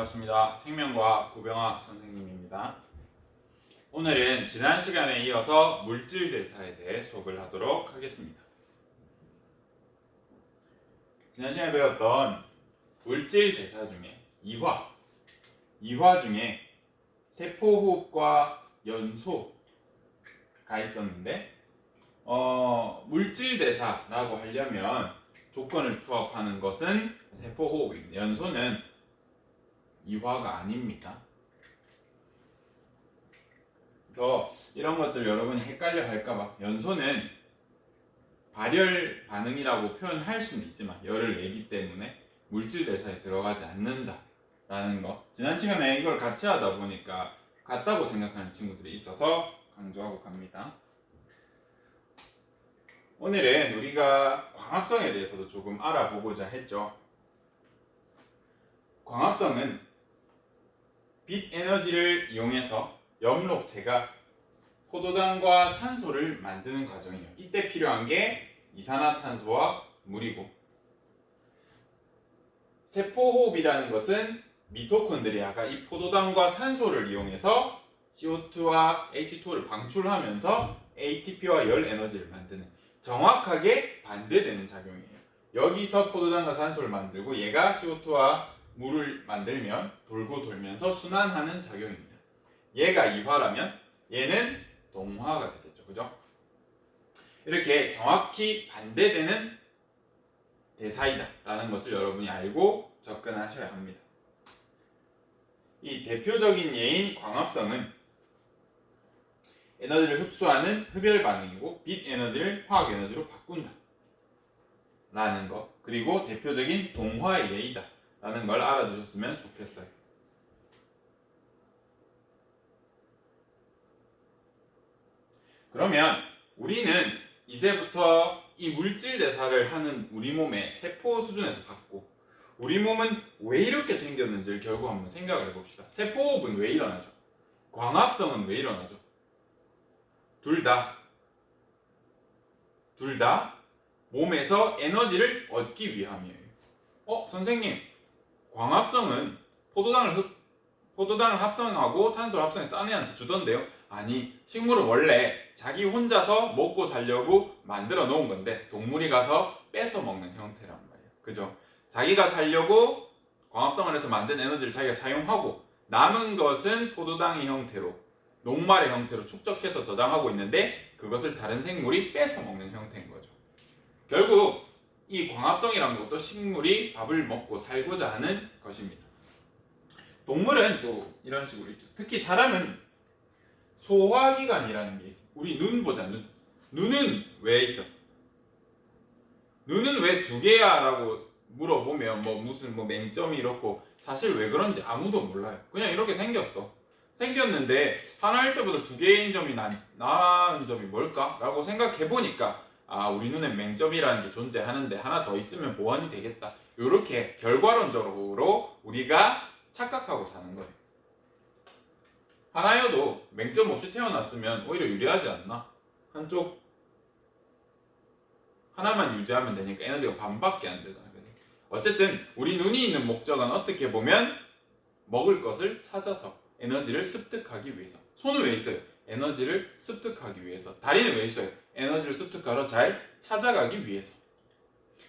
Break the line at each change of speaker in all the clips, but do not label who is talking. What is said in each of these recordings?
반갑습니다. 생명과학 구병화 선생님입니다. 오늘은 지난 시간에 이어서 물질 대사에 대해 수업을 하도록 하겠습니다. 지난 시간에 배웠던 물질 대사 중에 이화 중에 세포호흡과 연소가 있었는데 물질 대사라고 하려면 조건을 부합하는 것은 세포호흡입니다. 연소는 이화가 아닙니다. 그래서 이런 것들 여러분이 헷갈려 할까봐 연소는 발열 반응이라고 표현할 수는 있지만 열을 내기 때문에 물질 대사에 들어가지 않는다라는 거, 지난 시간에 이걸 같이 하다 보니까 같다고 생각하는 친구들이 있어서 강조하고 갑니다. 오늘은 우리가 광합성에 대해서도 조금 알아보고자 했죠. 광합성은 빛 에너지를 이용해서 엽록체가 포도당과 산소를 만드는 과정이에요. 이때 필요한 게 이산화탄소와 물이고, 세포호흡이라는 것은 미토콘드리아가 이 포도당과 산소를 이용해서 CO2와 H2를 방출하면서 ATP와 열 에너지를 만드는 정확하게 반대되는 작용이에요. 여기서 포도당과 산소를 만들고 얘가 CO2와 물을 만들면 돌고 돌면서 순환하는 작용입니다. 얘가 이화라면 얘는 동화가 되겠죠. 그죠? 이렇게 정확히 반대되는 대사이다 라는 것을 여러분이 알고 접근하셔야 합니다. 이 대표적인 예인 광합성은 에너지를 흡수하는 흡열 반응이고 빛 에너지를 화학 에너지로 바꾼다 라는 것, 그리고 대표적인 동화의 예이다 라는 걸 알아두셨으면 좋겠어요. 그러면 우리는 이제부터 이 물질 대사를 하는 우리 몸의 세포 수준에서 봤고, 우리 몸은 왜 이렇게 생겼는지를 결국 한번 생각을 해봅시다. 세포호흡은 왜 일어나죠? 광합성은 왜 일어나죠? 둘 다 몸에서 에너지를 얻기 위함이에요. 선생님, 광합성은 포도당을 합성하고 산소를 합성해서 딴 애한테 주던데요? 아니, 식물은 원래 자기 혼자서 먹고 살려고 만들어 놓은 건데 동물이 가서 뺏어 먹는 형태란 말이에요. 그죠? 자기가 살려고 광합성을 해서 만든 에너지를 자기가 사용하고 남은 것은 포도당의 형태로, 녹말의 형태로 축적해서 저장하고 있는데 그것을 다른 생물이 뺏어 먹는 형태인 거죠. 결국 이 광합성이라는 것도 식물이 밥을 먹고 살고자 하는 것입니다. 동물은 또 이런 식으로 있죠. 특히 사람은 소화기관이라는 게 있어. 우리 눈 보자. 눈은 왜 있어? 눈은 왜 두 개야? 라고 물어보면 무슨 맹점이 이렇고, 사실 왜 그런지 아무도 몰라요. 그냥 이렇게 생겼는데 하나일 때보다 두 개인 점이 나은 점이 뭘까? 라고 생각해보니까 우리 눈엔 맹점이라는 게 존재하는데 하나 더 있으면 보완이 되겠다. 이렇게 결과론적으로 우리가 착각하고 사는 거예요. 하나여도 맹점 없이 태어났으면 오히려 유리하지 않나? 한쪽 하나만 유지하면 되니까 에너지가 반밖에 안 되잖아요. 어쨌든 우리 눈이 있는 목적은 어떻게 보면 먹을 것을 찾아서 에너지를 습득하기 위해서. 손은 왜 있어요? 에너지를 습득하기 위해서. 다리는 왜 있어요? 에너지를 습득하러 잘 찾아가기 위해서.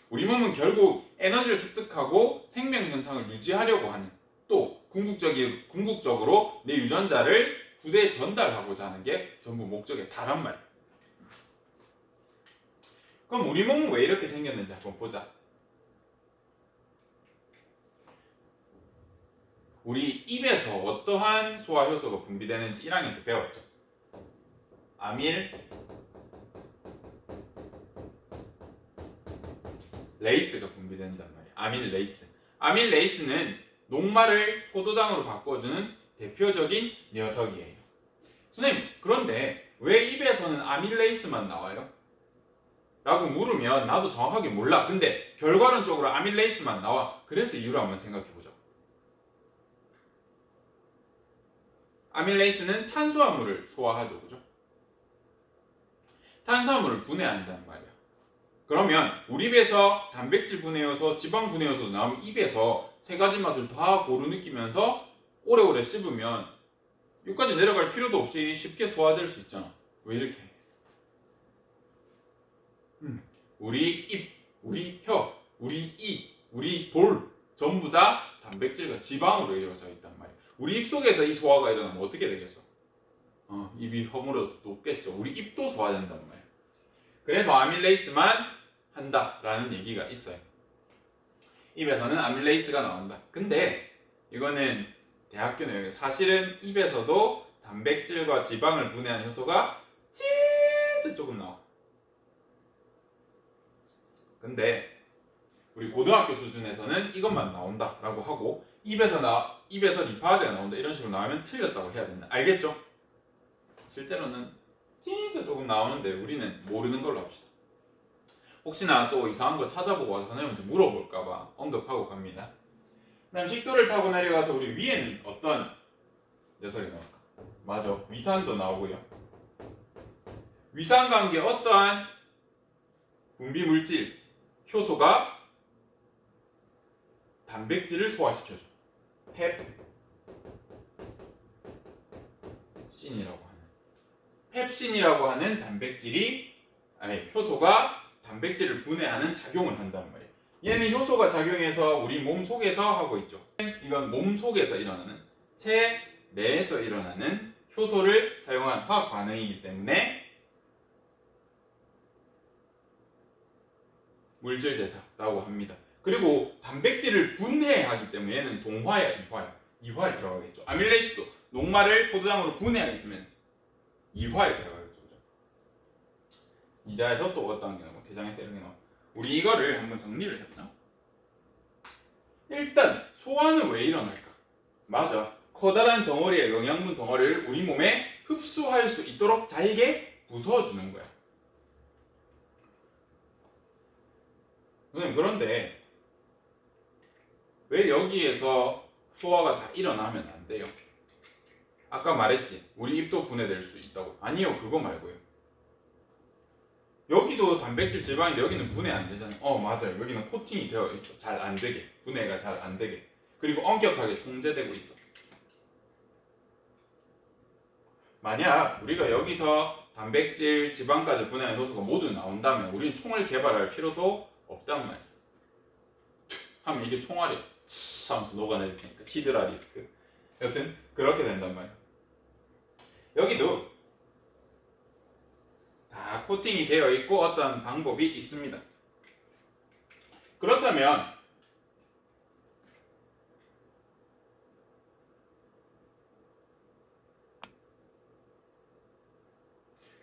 우리 몸은 결국 에너지를 습득하고 생명 현상을 유지하려고 하는, 또 궁극적으로 내 유전자를 후대에 전달하고자 하는 게 전부 목적의 다란 말이에요. 그럼 우리 몸은 왜 이렇게 생겼는지 한번 보자. 우리 입에서 어떠한 소화 효소가 분비되는지 1학년 때 배웠죠. 아밀레이스가 분비된단 말이에요. 아밀레이스는 녹말을 포도당으로 바꿔주는 대표적인 녀석이에요. 선생님, 그런데 왜 입에서는 아밀레이스만 나와요? 라고 물으면 나도 정확하게 몰라. 근데 결과론적으로 아밀레이스만 나와. 그래서 이유를 한번 생각해보죠. 아밀레이스는 탄수화물을 소화하죠. 그죠? 탄수화물을 분해한단 말이야. 그러면 우리 입에서 단백질 분해 요소, 지방 분해 요소도 나오면 입에서 세 가지 맛을 다 고루 느끼면서 오래오래 씹으면 여기까지 내려갈 필요도 없이 쉽게 소화될 수 있잖아. 왜 이렇게? 우리 입, 우리 혀, 우리 이, 우리 볼 전부 다 단백질과 지방으로 이루어져 있단 말이야. 우리 입 속에서 이 소화가 일어나면 어떻게 되겠어? 입이 허물어서 녹겠죠. 우리 입도 소화된단 말이야. 그래서 아밀레이스만 한다라는 얘기가 있어요. 입에서는 아밀레이스가 나온다. 근데 이거는 대학교 내용이에요. 사실은 입에서도 단백질과 지방을 분해하는 효소가 진짜 조금 나와. 근데 우리 고등학교 수준에서는 이것만 나온다라고 하고 입에서 리파제가 나온다 이런 식으로 나오면 틀렸다고 해야 된다. 알겠죠? 실제로는 진짜 조금 나오는데 우리는 모르는 걸로 합시다. 혹시나 또 이상한 거 찾아보고 와서 선생님한테 물어볼까봐 언급하고 갑니다. 그다음 식도를 타고 내려가서 우리 위에는 어떤 녀석이 나올까? 맞아, 위산도 나오고요. 위산과 함께 어떠한 분비 물질, 효소가 단백질을 소화시켜줘. 펩신이라고 하는 효소가 단백질을 분해하는 작용을 한단 말이에요. 얘는 효소가 작용해서 우리 몸 속에서 하고 있죠. 이건 몸 속에서 일어나는, 체내에서 일어나는 효소를 사용한 화학 반응이기 때문에 물질 대사라고 합니다. 그리고 단백질을 분해하기 때문에 얘는 동화야, 이화야? 이화에 들어가겠죠. 아밀레이스도 녹말을 포도당으로 분해하기 때문에 이화에 들어가겠죠. 이자에서 또 어떤 게 나오고 대장에서 이런 게 나오고 우리 이거를 한번 정리를 해보자. 일단 소화는 왜 일어날까? 맞아, 커다란 덩어리의 영양분 덩어리를 우리 몸에 흡수할 수 있도록 잘게 부숴주는 거야. 그런데 왜 여기에서 소화가 다 일어나면 안 돼요? 아까 말했지, 우리 입도 분해될 수 있다고. 아니요, 그거 말고요. 여기도 단백질 지방인데 여기는 분해 안 되잖아요. 맞아요, 여기는 코팅이 되어 있어. 잘 안 되게, 분해가 잘 안 되게. 그리고 엄격하게 통제되고 있어. 만약 우리가 여기서 단백질, 지방까지 분해하는 효소가 모두 나온다면 우리는 총을 개발할 필요도 없단 말이야. 하면 이게 총알이 하면서 녹아낼 테니까 히드라 리스크. 여튼 그렇게 된단 말이야. 여기도 다 코팅이 되어 있고 어떤 방법이 있습니다. 그렇다면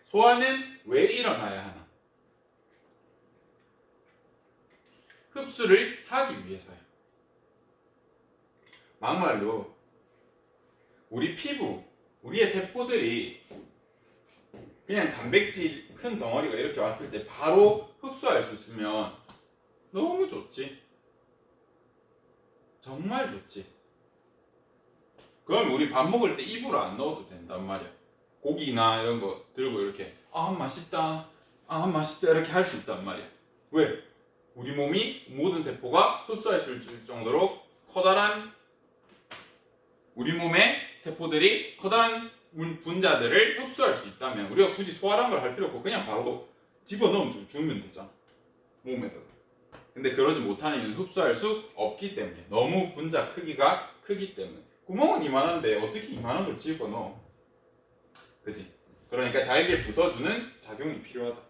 소화는 왜 일어나야 하나? 흡수를 하기 위해서요. 막말로 우리 피부, 우리의 세포들이 그냥 단백질 큰 덩어리가 이렇게 왔을 때 바로 흡수할 수 있으면 너무 좋지. 정말 좋지. 그럼 우리 밥 먹을 때 입으로 안 넣어도 된단 말이야. 고기나 이런 거 들고 이렇게 맛있다, 맛있다 이렇게 할 수 있단 말이야. 왜? 우리 몸이 모든 세포가 흡수할 수 있을 정도로 커다란, 우리 몸의 세포들이 커다란 분자들을 흡수할 수 있다면 우리가 굳이 소화란 걸 할 필요 없고 그냥 바로 집어넣으면 주면 되잖아, 몸에다가. 근데 그러지 못하는 이유는 흡수할 수 없기 때문에, 너무 분자 크기가 크기 때문에. 구멍은 이만한데 어떻게 이만한 걸 집어넣어? 그지? 그러니까 잘게 부숴주는 작용이 필요하다.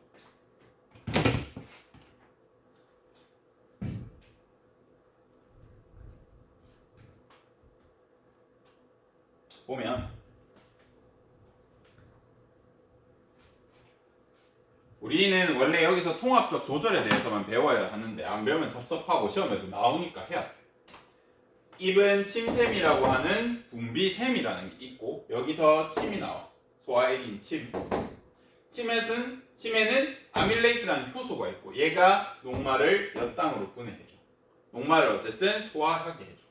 보면 우리는 원래 여기서 통합적 조절에 대해서만 배워야 하는데 안 배우면 섭섭하고 시험에도 나오니까 해야 돼. 입은 침샘이라고 하는 분비샘이라는 게 있고 여기서 침이 나와. 소화액인 침. 침에는 아밀레이스라는 효소가 있고 얘가 녹말을 엿당으로 분해해줘. 녹말을 어쨌든 소화하게 해줘.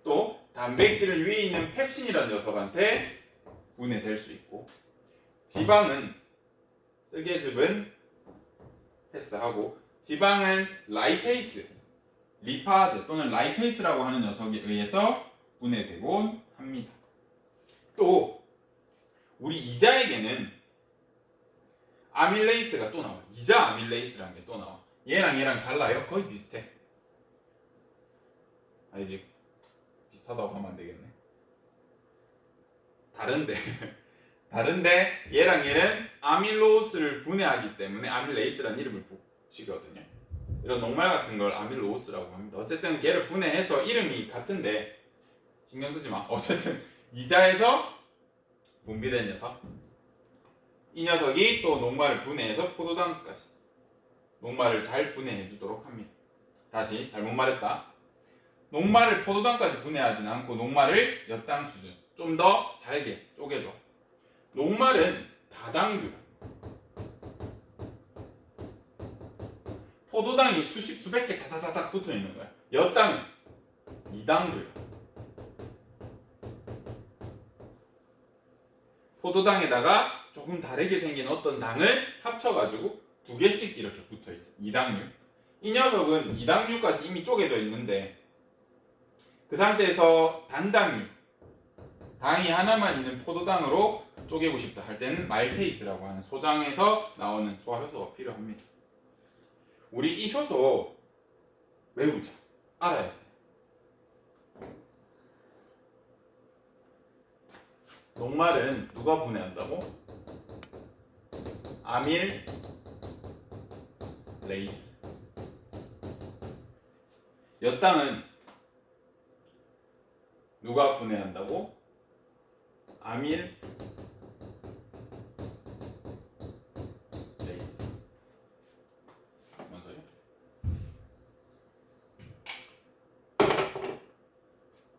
또 단백질을 위에 있는 펩신이라는 녀석한테 분해될 수 있고, 지방은 쓰개즙은 패스하고 지방은 라이페이스, 리파즈 또는 라이페이스라고 하는 녀석에 의해서 분해되곤 합니다. 또 우리 이자에게는 아밀레이스가 또 나와. 이자 아밀레이스라는 게 또 나와. 얘랑 달라요? 거의 비슷해. 이제 비슷하다고 하면 안 되겠네. 다른데 얘는 아밀로스를 분해하기 때문에 아밀레이스라는 이름을 붙이거든요. 이런 녹말 같은 걸 아밀로스라고 합니다. 어쨌든 걔를 분해해서 이름이 같은데 신경 쓰지 마. 어쨌든 이자에서 분비된 녀석. 이 녀석이 또 녹말을 분해해서 포도당까지 녹말을 잘 분해해 주도록 합니다. 다시 잘못 말했다. 녹말을 포도당까지 분해하지는 않고 녹말을 엿당 수준, 좀 더 잘게 쪼개줘. 녹말은 다당류. 포도당이 수십 수백 개 다다다닥 붙어 있는 거야. 엿당은 이당류. 포도당에다가 조금 다르게 생긴 어떤 당을 합쳐가지고 두 개씩 이렇게 붙어 있어. 이당류. 이 녀석은 이당류까지 이미 쪼개져 있는데 그 상태에서 단당류, 당이 하나만 있는 포도당으로 쪼개고 싶다 할 때는 말테이스라고 하는 소장에서 나오는 소화효소가 필요합니다. 우리 이 효소 외우자. 알아야 돼. 녹말은 누가 분해한다고? 아밀레이스. 엿당은 누가 분해한다고? 아밀레이스. 맞아요?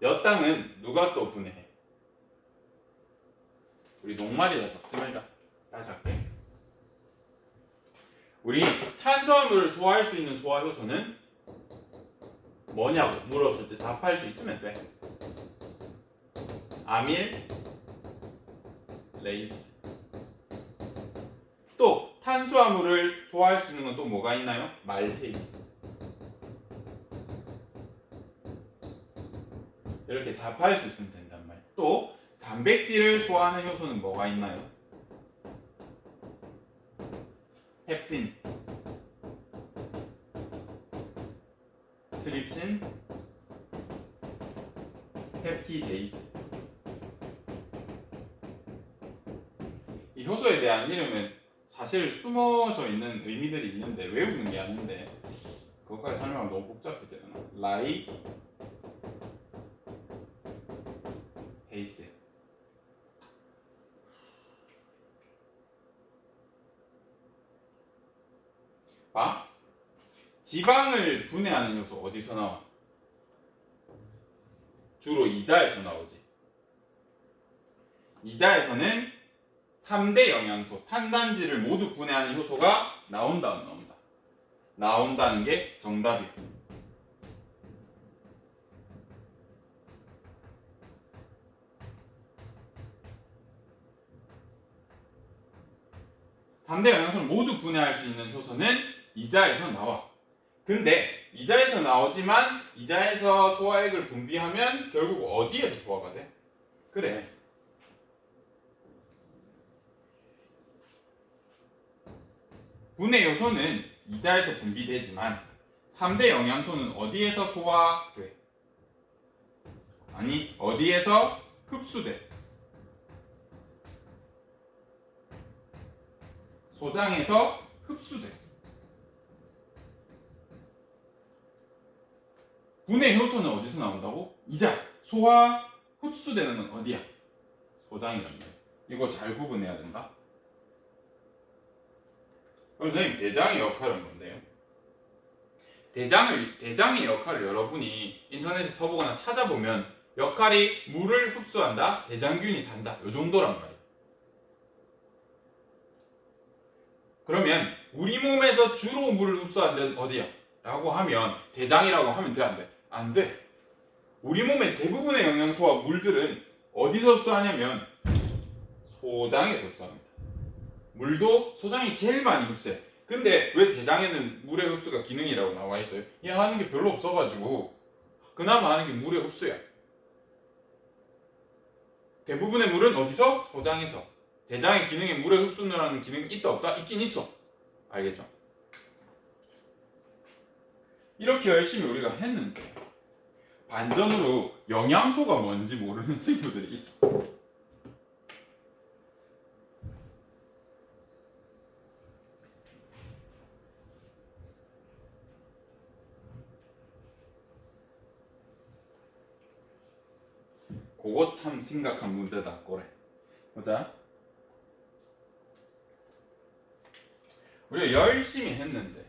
엿당은 누가 또 분해해? 우리 녹말이라 적지 말자. 다시 할게. 우리 탄수화물을 소화할 수 있는 소화효소는 뭐냐고 물었을 때 답할 수 있으면 돼. 아밀레이스. 또 탄수화물을 소화할 수 있는 건 또 뭐가 있나요? 말테이스. 이렇게 답할 수 있으면 된단 말이야. 또 단백질을 소화하는 효소는 뭐가 있나요? 펩신, 트립신, 펩티데이스. 이 효소에 대한 이름은 사실 숨어져 있는 의미들이 있는데 외우는 게 아닌데 그것까지 설명하면 너무 복잡해지잖아. 라이페이스. 봐. 지방을 분해하는 효소 어디서 나와? 주로 이자에서 나오지. 이자에서는 3대 영양소, 탄단지를 모두 분해하는 효소가 나온다, 안 나온다? 나온다는 게 정답이에요. (3대) 영양소를 모두 분해할 수 있는 효소는 이자에서 나와. 근데 이자에서 나오지만 이자에서 소화액을 분비하면 결국 어디에서 소화가 돼? 그래. 분해 요소는 이자에서 분비되지만 3대 영양소는 어디에서 소화돼? 아니, 어디에서 흡수돼? 소장에서 흡수돼. 분해 효소는 어디서 나온다고? 이자. 소화, 흡수되는 건 어디야? 소장이란 말이야. 이거 잘 구분해야 된다. 그럼 선생님, 대장의 역할은 뭔데요? 대장의 역할을 여러분이 인터넷에 쳐보거나 찾아보면 역할이 물을 흡수한다, 대장균이 산다, 요 정도란 말이에요. 그러면 우리 몸에서 주로 물을 흡수하는 데는 어디야? 라고 하면 대장이라고 하면 돼, 안 돼? 안 돼. 우리 몸의 대부분의 영양소와 물들은 어디서 흡수하냐면 소장에서 흡수합니다. 물도 소장이 제일 많이 흡수해. 근데 왜 대장에는 물의 흡수가 기능이라고 나와 있어요? 얘 하는 게 별로 없어가지고 그나마 하는 게 물의 흡수야. 대부분의 물은 어디서? 소장에서. 대장의 기능에 물의 흡수라는 기능이 있다 없다? 있긴 있어. 알겠죠? 이렇게 열심히 우리가 했는데 반전으로 영양소가 뭔지 모르는 친구들이 있어. 그거 참 심각한 문제다. 그래. 보자. 우리가 열심히 했는데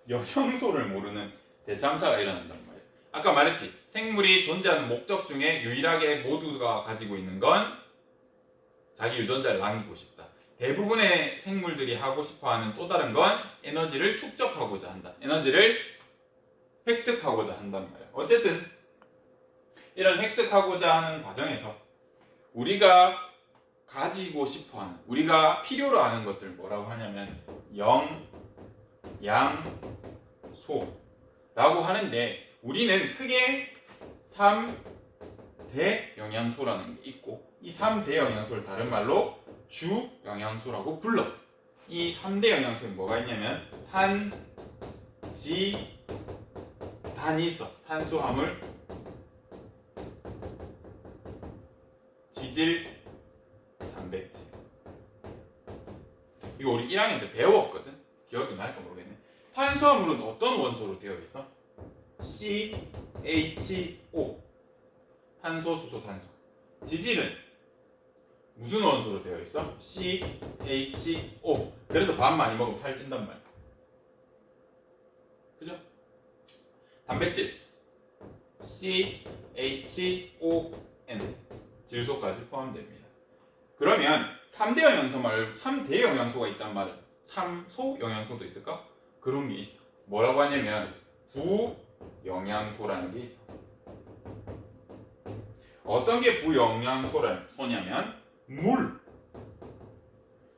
영양소를 모르는 대참사가 일어난단 말이야. 아까 말했지. 생물이 존재하는 목적 중에 유일하게 모두가 가지고 있는 건 자기 유전자를 남기고 싶다. 대부분의 생물들이 하고 싶어하는 또 다른 건 에너지를 축적하고자 한다. 에너지를 획득하고자 한단 말이야. 어쨌든 이런 획득하고자 하는 과정에서 우리가 가지고 싶어하는, 우리가 필요로 하는 것들 뭐라고 하냐면 영양소라고 하는데 우리는 크게 3대 영양소라는 게 있고 이 3대 영양소를 다른 말로 주 영양소라고 불러. 이 3대 영양소는 뭐가 있냐면 탄, 지, 단이 있어. 탄수화물, 지질, 단백질. 이거 우리 1학년 때 배웠거든. 기억이 날까 모르겠네. 탄수화물은 어떤 원소로 되어 있어? CHO. 탄소, 수소, 산소. 지질은 무슨 원소로 되어 있어? CHO. 그래서 밥 많이 먹으면 살찐단 말이야. 그죠? 단백질 CHON. 질소까지 포함됩니다. 그러면 3대 영양소 말고 3대 영양소가 있단 말은 참소 영양소도 있을까? 그런 게 있어. 뭐라고 하냐면 부영양소라는 게 있어. 어떤 게 부영양소냐면 물.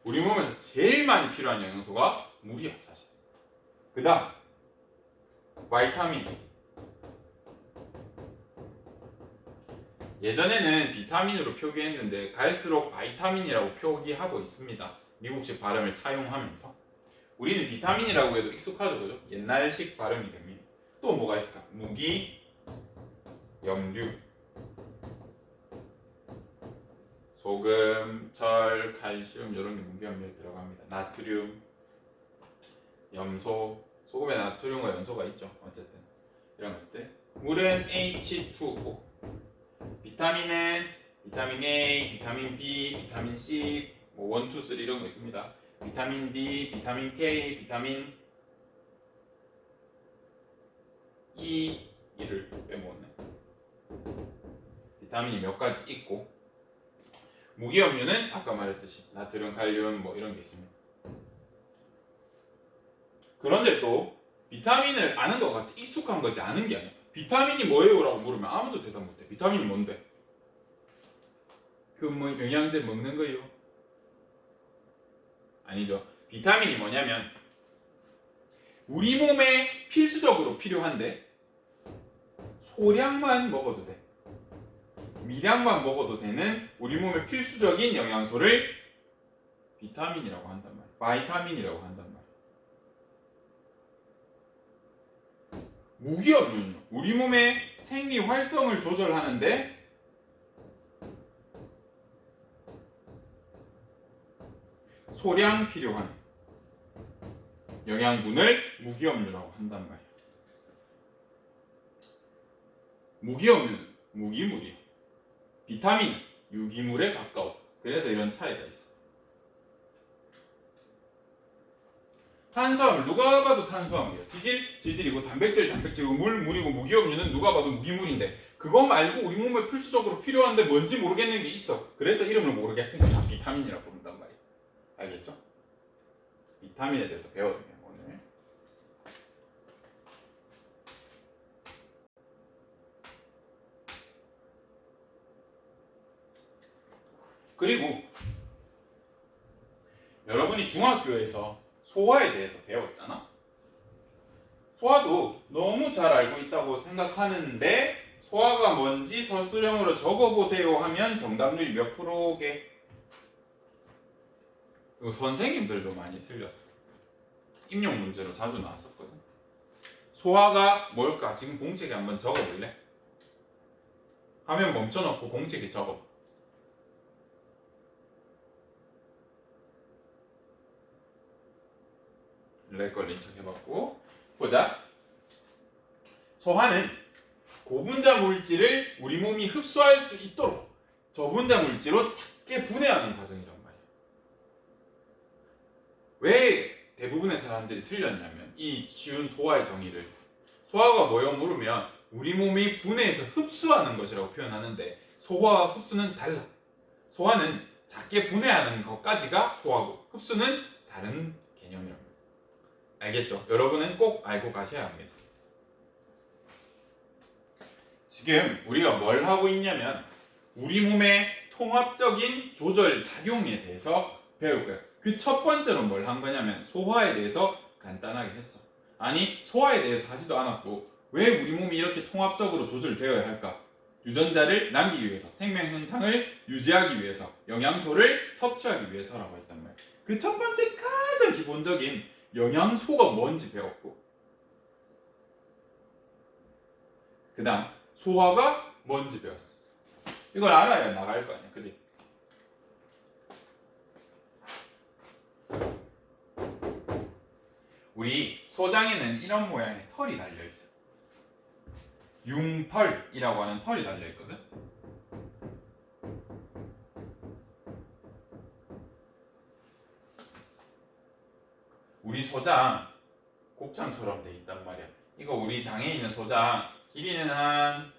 우리 몸에서 제일 많이 필요한 영양소가 물이야 사실. 그 다음 바이타민. 예전에는 비타민으로 표기했는데 갈수록 바이타민이라고 표기하고 있습니다. 미국식 발음을 차용하면서. 우리는 비타민이라고 해도 익숙하죠, 그죠? 옛날식 발음이 됩니다. 또 뭐가 있을까? 무기, 염류, 소금, 철, 칼슘 이런 게 무기, 염류에 들어갑니다. 나트륨, 염소, 소금에 나트륨과 염소가 있죠. 어쨌든 이런 것들. 물은 H2O. 비타민은 비타민 A, 비타민 B, 비타민 C, 뭐 1, 2, 3 이런 거 있습니다. 비타민 D, 비타민 K, 비타민 E를 빼먹었네. 비타민이 몇 가지 있고 무기염류는 아까 말했듯이 나트륨, 칼륨 뭐 이런 게 있습니다. 그런데 또 비타민을 아는 것 같아. 익숙한 거지 아는 게 아니야. 비타민이 뭐예요? 라고 물으면 아무도 대답 못해. 비타민이 뭔데? 그 뭐 영양제 먹는 거예요? 아니죠. 비타민이 뭐냐면 우리 몸에 필수적으로 필요한데 소량만 먹어도 돼. 미량만 먹어도 되는 우리 몸에 필수적인 영양소를 비타민이라고 한단 말이야. 바이타민이라고 한단 말이야. 무기염류는요. 우리 몸의 생리 활성을 조절하는데 소량 필요한 영양분을 무기염류라고 한단 말이야. 무기염류는 무기물이야. 비타민은 유기물에 가까워. 그래서 이런 차이가 있어. 탄수화물 누가 봐도 탄수화물이야. 지질이고 단백질이고 물이고 무기염류는 누가 봐도 무기물인데 그거 말고 우리 몸에 필수적으로 필요한데 뭔지 모르겠는 게 있어. 그래서 이름을 모르겠으니까 다 비타민이라고 부른단 말이야. 알겠죠? 비타민에 대해서 배웠네요 오늘. 그리고 여러분이 중학교에서 소화에 대해서 배웠잖아. 소화도 너무 잘 알고 있다고 생각하는데 소화가 뭔지 서술형으로 적어보세요 하면 정답률이 몇 프로게? 이거 선생님들도 많이 틀렸어. 임용 문제로 자주 나왔었거든. 소화가 뭘까? 지금 공책에 한번 적어볼래? 화면 멈춰놓고 공책에 적어. 렉 걸린 척 해봤고 보자. 소화는 고분자 물질을 우리 몸이 흡수할 수 있도록 저분자 물질로 작게 분해하는 과정이란 말이야. 왜 대부분의 사람들이 틀렸냐면 이 쉬운 소화의 정의를 소화가 뭐요 물으면 우리 몸이 분해해서 흡수하는 것이라고 표현하는데 소화와 흡수는 달라. 소화는 작게 분해하는 것까지가 소화고 흡수는 다른 개념이란 말이야. 알겠죠? 여러분은 꼭 알고 가셔야 합니다. 지금 우리가 뭘 하고 있냐면 우리 몸의 통합적인 조절 작용에 대해서 배울 거예요. 그 첫 번째로 뭘 한 거냐면 소화에 대해서 간단하게 했어. 아니 소화에 대해서 하지도 않았고 왜 우리 몸이 이렇게 통합적으로 조절되어야 할까? 유전자를 남기기 위해서, 생명 현상을 유지하기 위해서, 영양소를 섭취하기 위해서라고 했단 말이야. 그 첫 번째 가장 기본적인 영양소가 뭔지 배웠고 그 다음 소화가 뭔지 배웠어. 이걸 알아야 나갈 거 아니야, 그지? 우리 소장에는 이런 모양의 털이 달려있어. 융털이라고 하는 털이 달려있거든. 우리 소장 곱창처럼 돼 있단 말이야. 이거 우리 장에 있는 소장 길이는 한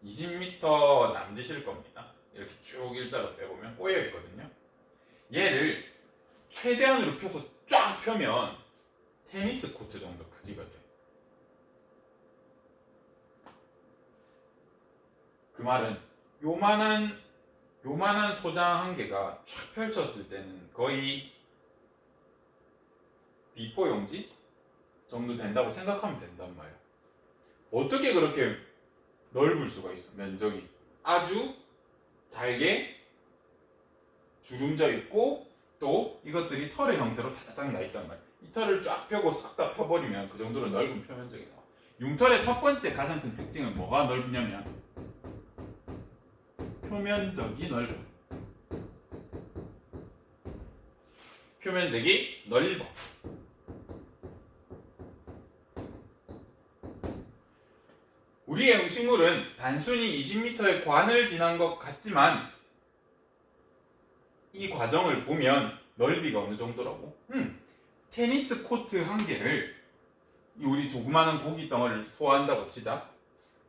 20m 남짓일 겁니다. 이렇게 쭉 일자로 빼보면 꼬여 있거든요. 얘를 최대한으로 펴서 쫙 펴면 테니스 코트 정도 크기가 돼. 그 말은 요만한 소장 한 개가 쫙 펼쳤을 때는 거의 B4 용지 정도 된다고 생각하면 된단 말이야. 어떻게 그렇게 넓을 수가 있어? 면적이 아주 잘게 주름져 있고 또 이것들이 털의 형태로 다다닥 나 있단 말이야. 이 털을 쫙 펴고 싹 다 펴버리면 그 정도로 넓은 표면적이 나와. 융털의 첫 번째 가장 큰 특징은 뭐가 넓냐면 표면적이 넓어. 표면적이 넓어. 우리의 음식물은 단순히 20m의 관을 지난 것 같지만 이 과정을 보면 넓이가 어느 정도라고? 테니스 코트 한 개를 우리 조그마한 고기 덩어리를 소화한다고 치자.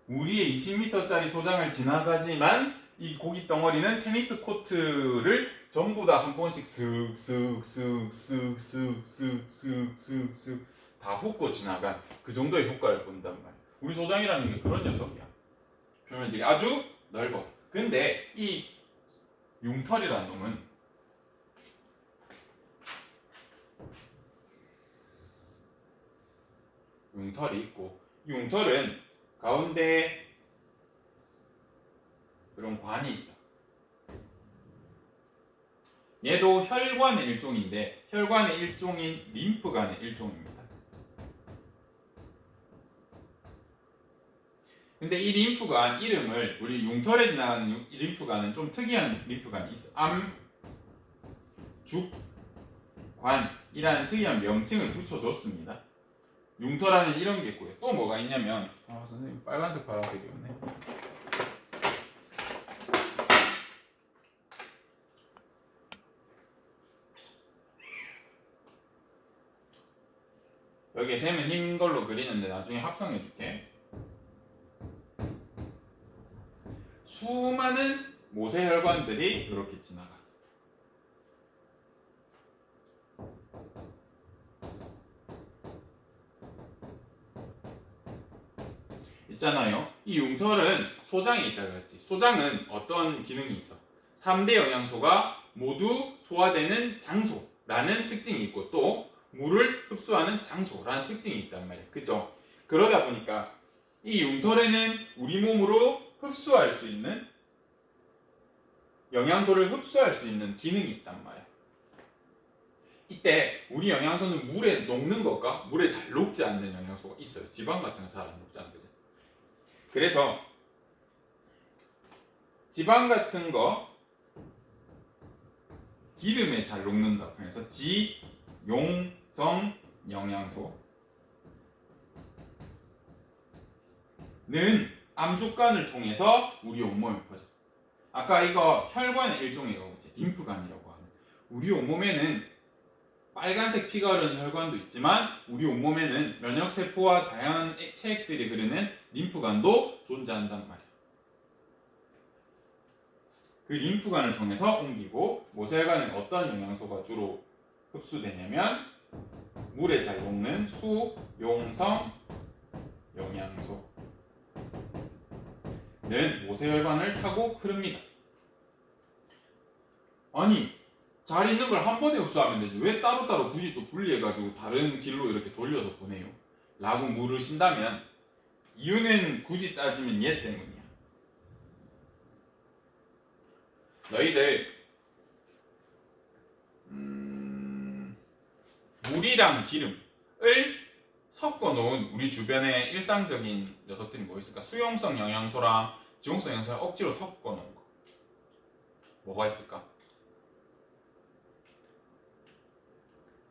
우리의 20m짜리 소장을 지나가지만 이 고기 덩어리는 테니스 코트를 전부 다 한 번씩 쓱쓱쓱쓱쓱쓱쓱쓱쓱 다 훑고 지나간 그 정도의 효과를 본단 말이야. 우리 소장이라는 게 그런 녀석이야. 표면적이 아주 넓어서. 근데 이 융털이라는 놈은 융털이 있고 융털은 가운데 그런 관이 있어. 얘도 혈관의 일종인데 혈관의 일종인 림프관의 일종입니다. 근데 이 림프관 이름을 우리 융털에 지나가는 이 림프관은 좀 특이한 림프관이 있어. 암죽관이라는 특이한 명칭을 붙여줬습니다. 융털하는 이런 게 있고요. 또 뭐가 있냐면 선생님 빨간색 파란색이었네. 여기에 셈은 흰 걸로 그리는데 나중에 합성해 줄게. 수많은 모세혈관들이 이렇게 지나가. 있잖아요. 이 융털은 소장에 있다 그랬지. 소장은 어떤 기능이 있어? 3대 영양소가 모두 소화되는 장소라는 특징이 있고 또 물을 흡수하는 장소라는 특징이 있단 말이야. 그죠? 그러다 보니까 이 흉터레는 우리 몸으로 흡수할 수 있는 영양소를 흡수할 수 있는 기능이 있단 말이야. 이때 우리 영양소는 물에 녹는 것과 물에 잘 녹지 않는 영양소가 있어요. 지방 같은 거 잘 안 녹잖아, 그지? 그래서 지방 같은 거 기름에 잘 녹는다. 그래서 지용성 영양소는 암주간을 통해서 우리 온몸에 퍼져. 아까 이거 혈관의 일종이라고 했지. 림프관이라고 하는. 우리 온몸에는 빨간색 피가 흐르는 혈관도 있지만 우리 온몸에는 면역세포와 다양한 체액들이 흐르는 림프관도 존재한단 말이야. 그 림프관을 통해서 옮기고 모세혈관은 어떤 영양소가 주로 흡수되냐면 물에 잘 녹는 수용성 영양소는 모세혈관을 타고 흐릅니다. 아니 잘 있는 걸 한 번에 흡수하면 되지 왜 따로따로 굳이 또 분리해가지고 다른 길로 이렇게 돌려서 보내요? 라고 물으신다면 이유는 굳이 따지면 얘 때문이야. 너희들 물이랑 기름을 섞어 놓은 우리 주변에 일상적인 녀석들이 뭐 있을까? 수용성 영양소랑 지용성 영양소를 억지로 섞어 놓은 거 뭐가 있을까?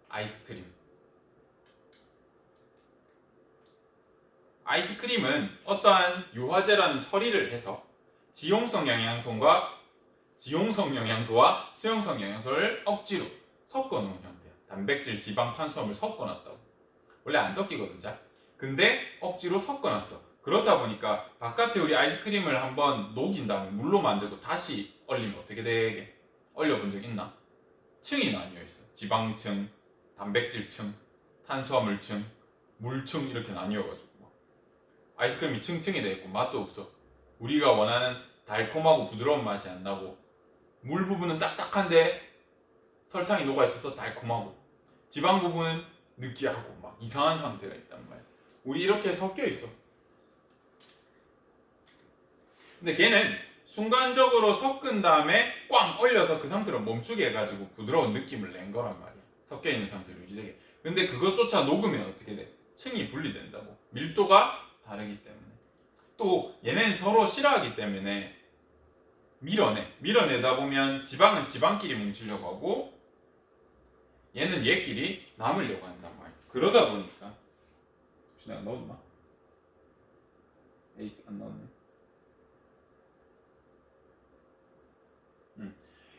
아이스크림. 아이스크림은 어떠한 유화제라는 처리를 해서 지용성 영양소와 수용성 영양소를 억지로 섞어 놓은 형태야. 단백질, 지방, 탄수화물 섞어 놨다고. 원래 안 섞이거든, 잘. 근데 억지로 섞어 놨어. 그렇다 보니까 바깥에 우리 아이스크림을 한번 녹인 다음에 물로 만들고 다시 얼리면 어떻게 되게? 얼려본 적 있나? 층이 나뉘어 있어. 지방층, 단백질층, 탄수화물층, 물층 이렇게 나뉘어가지고 아이스크림이 층층이 되어 있고 맛도 없어. 우리가 원하는 달콤하고 부드러운 맛이 안 나고 물 부분은 딱딱한데 설탕이 녹아 있어서 달콤하고 지방 부분은 느끼하고 막 이상한 상태가 있단 말이야. 우리 이렇게 섞여 있어. 근데 걔는 순간적으로 섞은 다음에 꽝 얼려서 그 상태로 멈추게 해가지고 부드러운 느낌을 낸 거란 말이야. 섞여 있는 상태로 유지되게. 근데 그것조차 녹으면 어떻게 돼? 층이 분리된다고. 밀도가 다르기 때문에. 또 얘네는 서로 싫어하기 때문에 밀어내다 보면 지방은 지방끼리 뭉치려고 하고 얘는 얘끼리 남으려고 한단 말이야. 그러다 보니까 혹시 내가 넣었나? 에이 안 넣었네.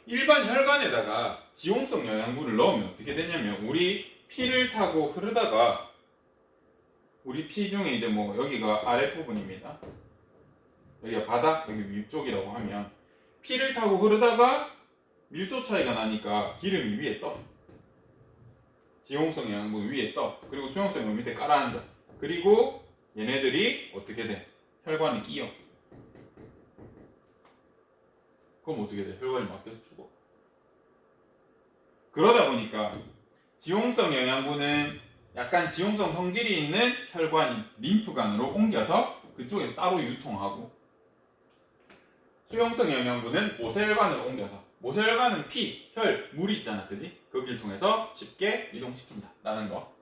일반 혈관에다가 지용성 영양분을 넣으면 어떻게 되냐면 우리 피를 타고 흐르다가 우리 피 중에 이제 뭐 여기가 아랫부분입니다. 여기가 바닥, 여기 위쪽이라고 하면 피를 타고 흐르다가 밀도 차이가 나니까 기름이 위에 떠. 지용성 영양분 위에 떠. 그리고 수용성 영양분 밑에 깔아앉아. 그리고 얘네들이 어떻게 돼? 혈관에 끼어. 그럼 어떻게 돼? 혈관이 막혀서 죽어. 그러다 보니까 지용성 영양분은 약간 지용성 성질이 있는 혈관인 림프관으로 옮겨서 그쪽에서 따로 유통하고 수용성 영양분은 모세혈관으로 옮겨서 모세혈관은 피, 혈, 물이 있잖아. 그지? 거기를 통해서 쉽게 이동시킨다 라는 거.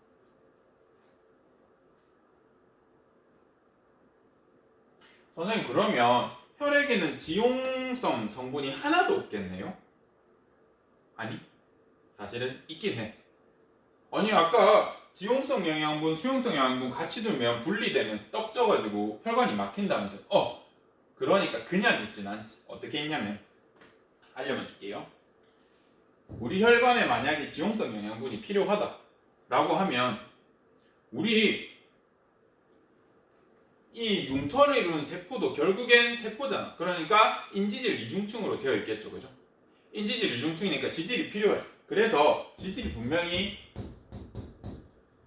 선생님 그러면 혈액에는 지용성 성분이 하나도 없겠네요? 아니 사실은 있긴 해. 아니 아까 지용성 영양분, 수용성 영양분 같이 두면 분리되면서 떡져가지고 혈관이 막힌다면서요. 그러니까 그냥 있진 않지. 어떻게 있냐면 알려만 줄게요. 우리 혈관에 만약에 지용성 영양분이 필요하다 라고 하면 우리 이 융터를 이루는 세포도 결국엔 세포잖아. 그러니까 인지질 이중층으로 되어 있겠죠. 그죠? 인지질 이중층이니까 지질이 필요해. 그래서 지질이 분명히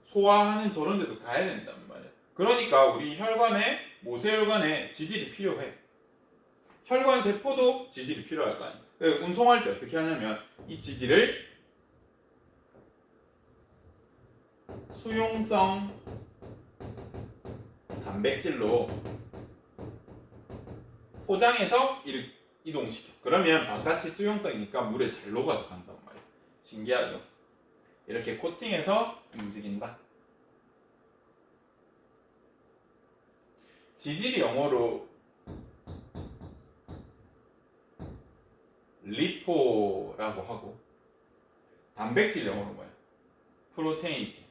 소화하는 저런 데도 가야 된단 말이야. 그러니까 우리 혈관에 모세혈관에 지질이 필요해. 혈관 세포도 지질이 필요할 거 아니야. 운송할 때 어떻게 하냐면 이 지질을 수용성 단백질로 포장해서 이동시켜. 그러면 바깥이 수용성이니까 물에 잘 녹아서 간단 말이야. 신기하죠? 이렇게 코팅해서 움직인다. 지질이 영어로 리포라고 하고 단백질 영어로 뭐야? 프로테인이지.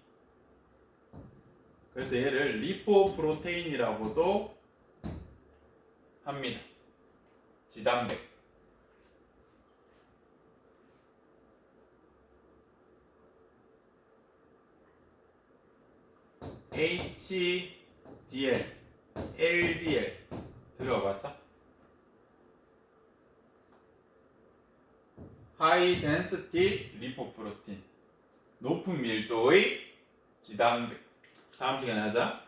그래서 얘를 리포프로테인이라고도 합니다. 지단백. HDL, LDL 들어봤어? 하이 덴시티 리포프로틴. 높은 밀도의 지단백. 다음 시간에 하자.